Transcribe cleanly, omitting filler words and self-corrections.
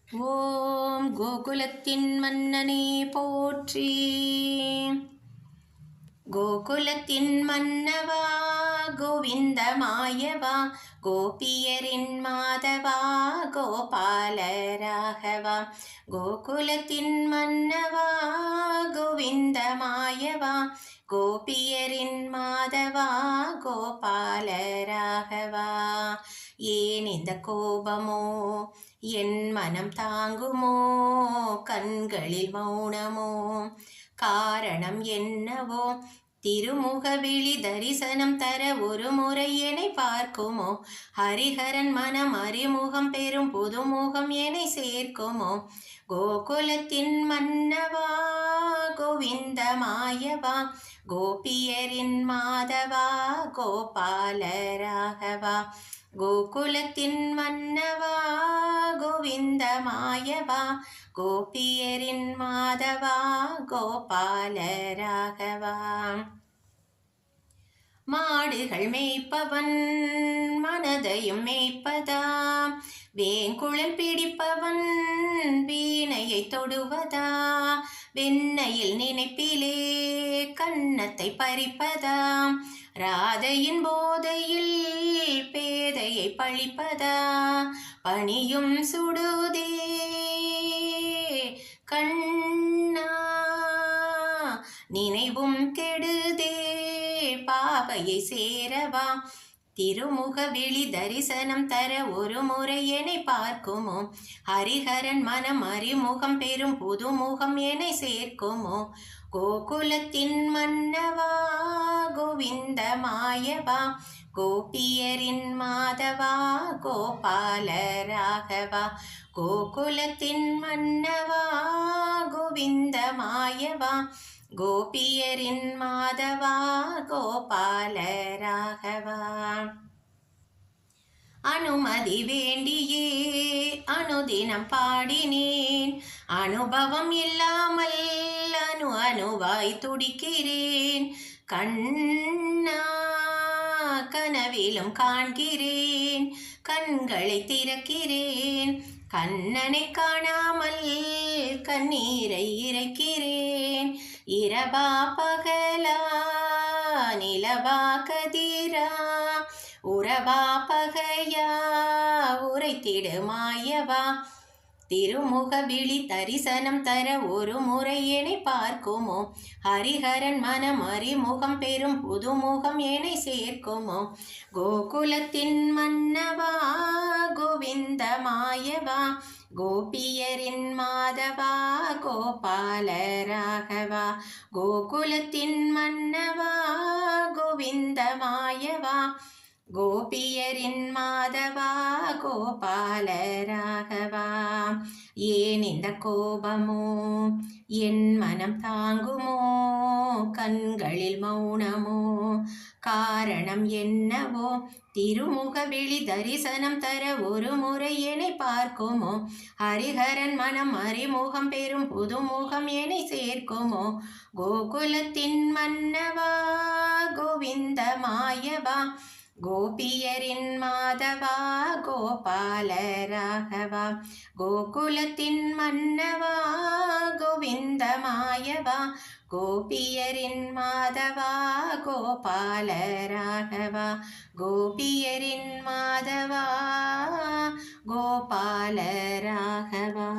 ஓம் கோகுலத்தின் மன்னனே போற்றி. கோகுலத்தின் மன்னவா கோவிந்த மாயவா, கோபியரின் மாதவா கோபால ராகவா. கோகுலத்தின் மன்னவா கோவிந்த மாயவா, கோபியரின் மாதவா கோபால ராகவா. ஏன் இந்த கோபமோ என் மனம் தாங்குமோ, கண்களில் மௌனமோ காரணம் என்னவோ, திருமுக விழி தரிசனம் தர ஒரு முறை என்னை பார்க்குமோ, ஹரிஹரன் மனம் அறிமுகம் பெறும் புதுமுகம் என்னை சேர்க்குமோ. கோகுலத்தின் மன்னவா கோவிந்த மாயவா, கோபியரின் மாதவா கோபால ராகவா. கோகுலத்தின் மன்னவா கோவிந்த மாயவா, கோபியரின் மாதவா கோபால ராகவா. மாடுகள் மேய்ப்பவன் மனதையும் மேய்ப்பதாம், வேங்குழல் பிடிப்பவன் வீணையை தொடுவதா, வெண்ணையில் நினைப்பிலே கன்னத்தை பறிப்பதாம், ராதையின் போதையில் பேதையை பழிப்பதா, பணியும் சுடுதே கண்ணா நினைவும் கெடுதே பாவையை சேரவா. திருமுக விழி தரிசனம் தர ஒரு முறை என்னை பார்க்குமோ, ஹரிஹரன் மனம் அறிமுகம் பெறும் புதுமுகம் என்னை சேர்க்குமோ. கோகுலத்தின் மன்னவா கோவிந்த மாயவா, கோபியரின் மாதவா கோபால ராகவா. கோகுலத்தின் மன்னவா கோவிந்த மாயவா, கோபியரின் மாதவா கோபால ராகவா. அனுமதி வேண்டியே அனுதினம் பாடினேன், அனுபவம் இல்லாமல் அணுவாய் துடிக்கிறேன். கண்ணா கனவிலும் காண்கிறேன், கண்களை திறக்கிறேன், கண்ணனை காணாமல் கண்ணீரை இறைக்கிறேன். இரவா பகலா நிலவா கதிரா, உறவா பகையா உரைத்திடு மாயவா. திருமுக விழி தரிசனம் தர ஒரு முறை என்னை பார்க்குமோ, ஹரிஹரன் மனம் அறிமுகம் பெறும் புதுமுகம் என்னை சேர்க்குமோ. கோகுலத்தின் மன்னவா கோவிந்த மாயவா, கோபியரின் மாதவா கோபால ராகவா. கோகுலத்தின் மன்னவா கோவிந்த மாயவா, கோபியரின் மாதவா கோபால ராகவா. ஏன் இந்த கோபமோ என் மனம் தாங்குமோ, கண்களில் மௌனமோ காரணம் என்னவோ, திருமுக விழி தரிசனம் தர ஒரு முறை என்னை பார்க்குமோ, ஹரிஹரன் மனம் அறிமுகம் பெறும் புதுமுகம் என்னை சேர்க்குமோ. கோகுலத்தின் மன்னவா கோவிந்த மாயவா, கோபியரின் மாதவா கோபால ராகவா. கோகுலத்தின் மன்னவா கோவிந்த மாயவா, கோபியரின் மாதவா கோபால ராகவா. கோபியரின் மாதவா கோபால ராகவா.